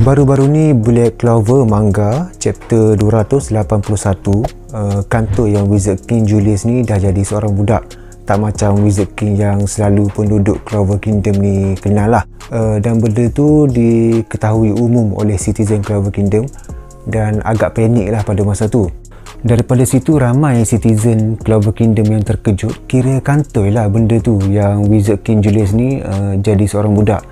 Baru-baru ni Black Clover manga chapter 281, kantor yang Wizard King Julius ni dah jadi seorang budak. Tak macam Wizard King yang selalu penduduk Clover Kingdom ni kenal lah. Dan benda tu diketahui umum oleh citizen Clover Kingdom dan agak panik lah pada masa tu. Daripada situ ramai citizen Clover Kingdom yang terkejut, kira kantoi lah benda tu yang Wizard King Julius ni jadi seorang budak.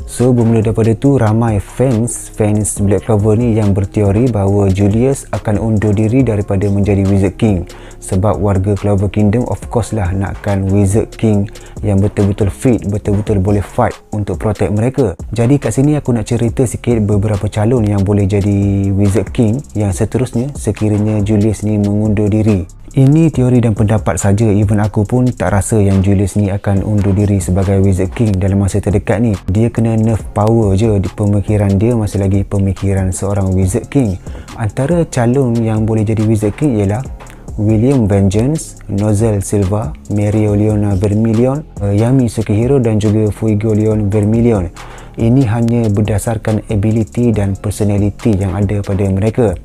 So bermula daripada tu ramai fans Black Clover ni yang berteori bahawa Julius akan undur diri daripada menjadi Wizard King, sebab warga Clover Kingdom of course lah nakkan Wizard King yang betul-betul fit, betul-betul boleh fight untuk protect mereka. Jadi kat sini aku nak cerita sikit beberapa calon yang boleh jadi Wizard King yang seterusnya sekiranya Julius ni mengundur diri. Ini teori dan pendapat saja, even aku pun tak rasa yang Julius ni akan undur diri sebagai Wizard King dalam masa terdekat ni. Dia kena nerf power je di pemikiran dia, masih lagi pemikiran seorang Wizard King. Antara calon yang boleh jadi Wizard King ialah William Vengeance, Nozel Silva, Mario Leona Vermilion, Yami Sukihiro dan juga Fuigo Leon Vermilion. Ini hanya berdasarkan ability dan personality yang ada pada mereka.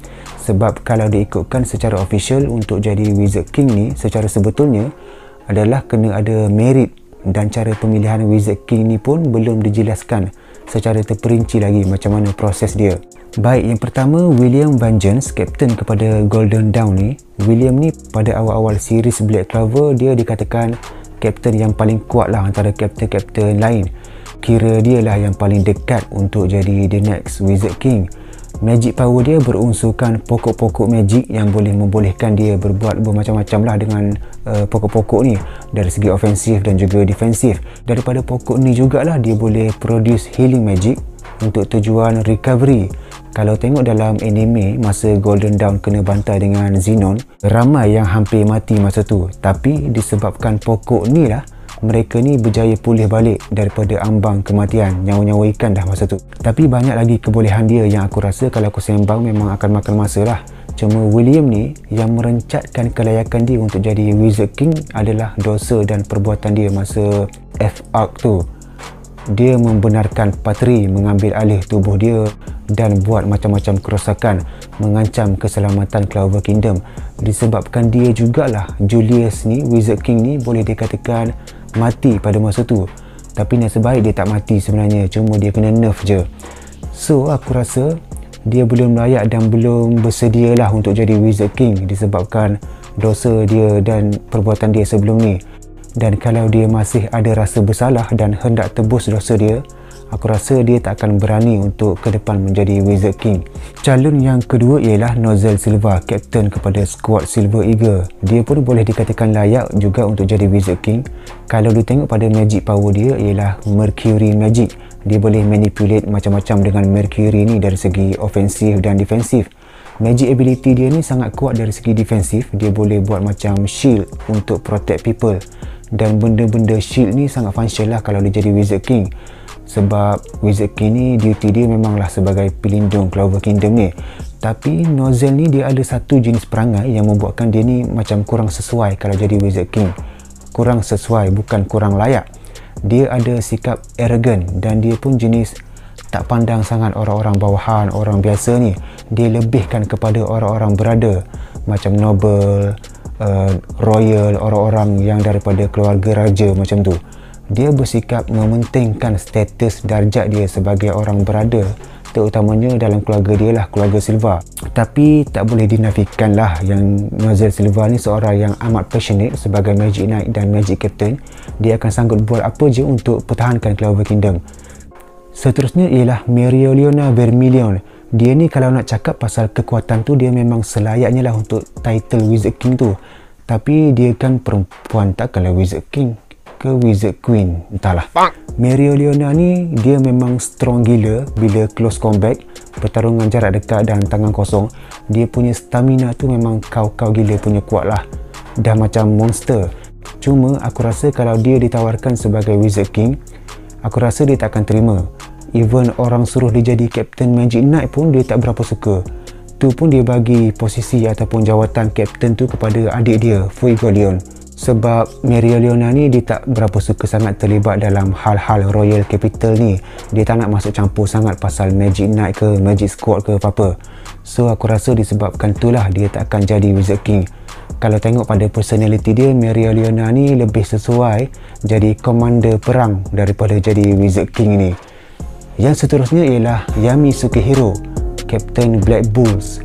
Sebab kalau diikutkan secara official untuk jadi Wizard King ni, secara sebetulnya adalah kena ada merit, dan cara pemilihan Wizard King ni pun belum dijelaskan secara terperinci lagi macam mana proses dia. Baik, yang pertama William Vengeance, kapten kepada Golden Dawn ni. William ni pada awal-awal series Black Clover dia dikatakan kapten yang paling kuat lah antara kapten-kapten lain. Kira dia lah yang paling dekat untuk jadi the next Wizard King. Magic power dia berunsurkan pokok-pokok magic yang boleh membolehkan dia berbuat bermacam-macam lah dengan pokok-pokok ni, dari segi ofensif dan juga defensif. Daripada pokok ni jugalah dia boleh produce healing magic untuk tujuan recovery. Kalau tengok dalam anime masa Golden Dawn kena bantai dengan Zenon, ramai yang hampir mati masa tu, tapi disebabkan pokok ni lah mereka ni berjaya pulih balik daripada ambang kematian, nyawa-nyawa ikan dah masa tu. Tapi banyak lagi kebolehan dia yang aku rasa kalau aku sembang memang akan makan masa lah. Cuma William ni yang merencatkan kelayakan dia untuk jadi Wizard King adalah dosa dan perbuatan dia masa F-Arc tu. Dia membenarkan Patri mengambil alih tubuh dia dan buat macam-macam kerosakan, mengancam keselamatan Clover Kingdom. Disebabkan dia jugalah Julius ni, Wizard King ni boleh dikatakan mati pada masa tu. Tapi nasib baik dia tak mati sebenarnya, cuma dia kena nerf je. So aku rasa dia belum layak dan belum bersedia lah untuk jadi Wizard King disebabkan dosa dia dan perbuatan dia sebelum ni. Dan kalau dia masih ada rasa bersalah dan hendak tebus dosa dia, aku rasa dia tak akan berani untuk ke depan menjadi Wizard King. Calon yang kedua ialah Nozel Silva, kapten kepada skuad Silver Eagle. Dia pun boleh dikatakan layak juga untuk jadi Wizard King. Kalau ditengok pada magic power dia ialah Mercury Magic. Dia boleh manipulate macam-macam dengan Mercury ni dari segi ofensif dan defensif. Magic ability dia ni sangat kuat dari segi defensif. Dia boleh buat macam shield untuk protect people. Dan benda-benda shield ni sangat function lah kalau dia jadi Wizard King. Sebab Wizard King ni duty dia memanglah sebagai pelindung Clover Kingdom ni. Tapi Nozel ni dia ada satu jenis perangai yang membuatkan dia ni macam kurang sesuai kalau jadi Wizard King. Kurang sesuai, bukan kurang layak. Dia ada sikap arrogant dan dia pun jenis tak pandang sangat orang-orang bawahan, orang biasa ni. Dia lebihkan kepada orang-orang berada macam noble, royal, orang-orang yang daripada keluarga raja macam tu. Dia bersikap mementingkan status darjat dia sebagai orang berada, terutamanya dalam keluarga dia lah, keluarga Silva. Tapi tak boleh dinafikan lah yang Nozel Silva ni seorang yang amat passionate sebagai Magic Knight dan Magic Captain. Dia akan sanggup buat apa je untuk pertahankan Clover Kingdom. Seterusnya ialah Mario Leona Vermilion. Dia ni kalau nak cakap pasal kekuatan tu, dia memang selayaknya lah untuk title Wizard King tu. Tapi dia kan perempuan, takkanlah Wizard King ke Wizard Queen, entahlah. Mario Leona ni dia memang strong gila bila close combat, pertarungan jarak dekat dan tangan kosong. Dia punya stamina tu memang kau-kau gila punya kuat lah. Dah macam monster. Cuma aku rasa kalau dia ditawarkan sebagai Wizard King, aku rasa dia tak akan terima. Even orang suruh dia jadi Captain Magic Knight pun dia tak berapa suka. Tu pun dia bagi posisi ataupun jawatan Captain tu kepada adik dia, Fuigo Leon. Sebab Mereoleona ni dia tak berapa suka sangat terlibat dalam hal-hal Royal Capital ni. Dia tak nak masuk campur sangat pasal Magic Knight ke Magic Squad ke apa-apa. So aku rasa disebabkan itulah dia tak akan jadi Wizard King. Kalau tengok pada personality dia, Mereoleona ni lebih sesuai jadi komander perang daripada jadi Wizard King ni. Yang seterusnya ialah Yami Sukehiro, Captain Black Bulls.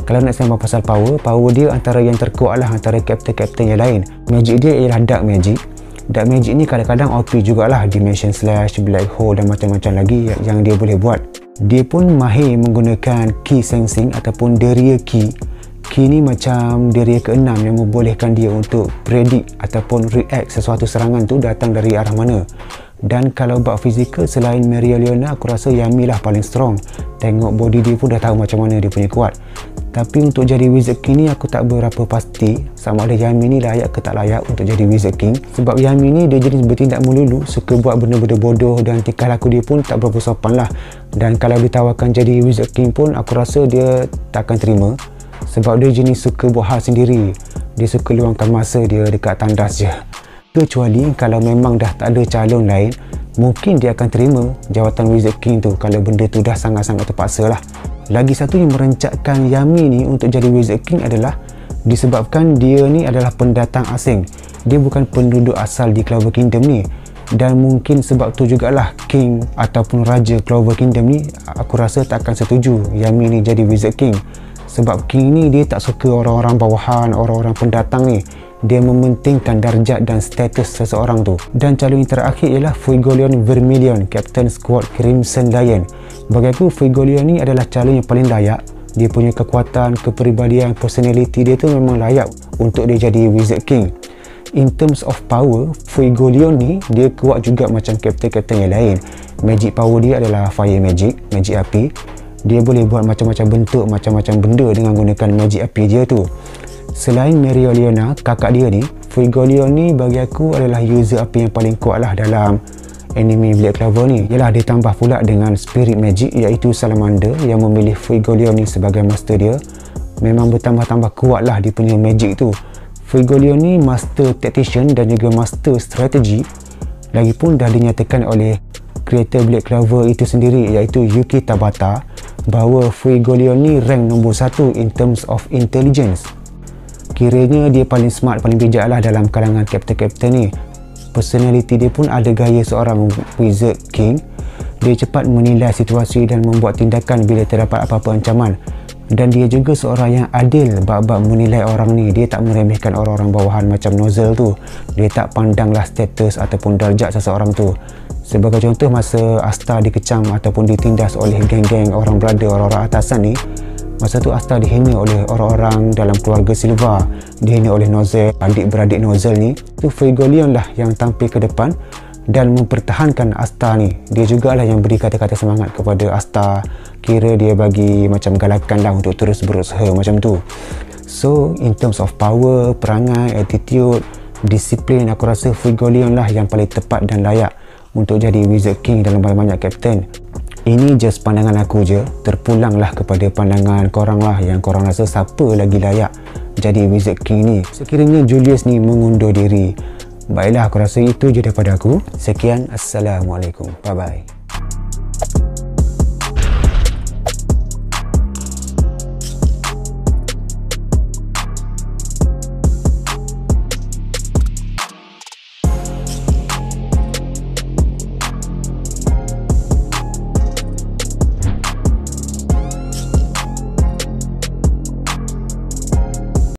Kalau nak sembang pasal power dia antara yang terkuat lah antara captain-captain yang lain. Magic dia ialah Dark Magic. Dark Magic ni kadang-kadang OP jugalah, Dimension Slash, Black Hole dan macam-macam lagi yang dia boleh buat. Dia pun mahir menggunakan Ki Sensing ataupun Deria Ki. Ki ni macam Deria ke-6 yang membolehkan dia untuk predict ataupun react sesuatu serangan tu datang dari arah mana. Dan kalau bab fizikal, selain Mereoleona, aku rasa Yami lah paling strong. Tengok body dia pun dah tahu macam mana dia punya kuat. Tapi untuk jadi Wizard King ni aku tak berapa pasti sama ada Yami ni layak ke tak layak untuk jadi Wizard King. Sebab Yami ni dia jenis bertindak melulu, suka buat benda-benda bodoh dan tingkah laku dia pun tak berapa sopan lah. Dan kalau ditawarkan jadi Wizard King pun aku rasa dia tak akan terima. Sebab dia jenis suka buat hal sendiri. Dia suka luangkan masa dia dekat tandas je. Kecuali kalau memang dah tak ada calon lain, mungkin dia akan terima jawatan Wizard King tu kalau benda tu dah sangat-sangat terpaksa lah. Lagi satu yang merencatkan Yami ni untuk jadi Wizard King adalah disebabkan dia ni adalah pendatang asing. Dia bukan penduduk asal di Clover Kingdom ni. Dan mungkin sebab tu jugalah King ataupun Raja Clover Kingdom ni aku rasa tak akan setuju Yami ni jadi Wizard King. Sebab King ni dia tak suka orang-orang bawahan, orang-orang pendatang ni. Dia mementingkan darjat dan status seseorang tu. Dan calon yang terakhir ialah Fuegoleon Vermilion, Captain Squad Crimson Lion. Bagi aku, Fuegoleon ni adalah calon yang paling layak. Dia punya kekuatan, kepribadian, personality dia tu memang layak untuk dia jadi Wizard King. In terms of power, Fuegoleon ni dia kuat juga macam captain-captain yang lain. Magic power dia adalah Fire Magic, Magic api. Dia boleh buat macam-macam bentuk, macam-macam benda dengan gunakan Magic api dia tu. Selain Mereoleona, kakak dia ni, Fuegoleon ni bagi aku adalah user api yang paling kuat lah dalam anime Black Clover ni. Yalah, ditambah pula dengan Spirit Magic iaitu Salamander yang memilih Fuegoleon ni sebagai master dia. Memang bertambah-tambah kuat lah dia punya magic tu. Fuegoleon ni master tactician dan juga master strategi. Lagipun dah dinyatakan oleh kreator Black Clover itu sendiri iaitu Yuki Tabata bahawa Fuegoleon ni rank nombor 1 in terms of intelligence. Kiranya dia paling smart, paling bijak lah dalam kalangan captain-captain ni. Personality dia pun ada gaya seorang Wizard King. Dia cepat menilai situasi dan membuat tindakan bila terdapat apa-apa ancaman. Dan dia juga seorang yang adil bab-bab menilai orang ni. Dia tak meremehkan orang-orang bawahan macam Nozzle tu. Dia tak pandanglah status ataupun darjat seseorang tu. Sebagai contoh, masa Asta dikecam ataupun ditindas oleh geng-geng orang berada, orang-orang atasan ni, masa tu Asta dihina oleh orang-orang dalam keluarga Silva, dihina oleh Nozzle, adik-beradik Nozzle ni. Tu Fuegoleon lah yang tampil ke depan dan mempertahankan Asta ni. Dia jugalah yang beri kata-kata semangat kepada Asta. Kira dia bagi macam galakan lah untuk terus berusaha macam tu. So in terms of power, perangai, attitude, disiplin, aku rasa Fuegoleon lah yang paling tepat dan layak untuk jadi Wizard King dalam banyak-banyak captain. Ini just pandangan aku je. Terpulanglah kepada pandangan korang lah, yang korang rasa siapa lagi layak jadi Wizard King ni. Sekiranya Julius ni mengundur diri. Baiklah, aku rasa itu je daripada aku. Sekian, Assalamualaikum. Bye bye.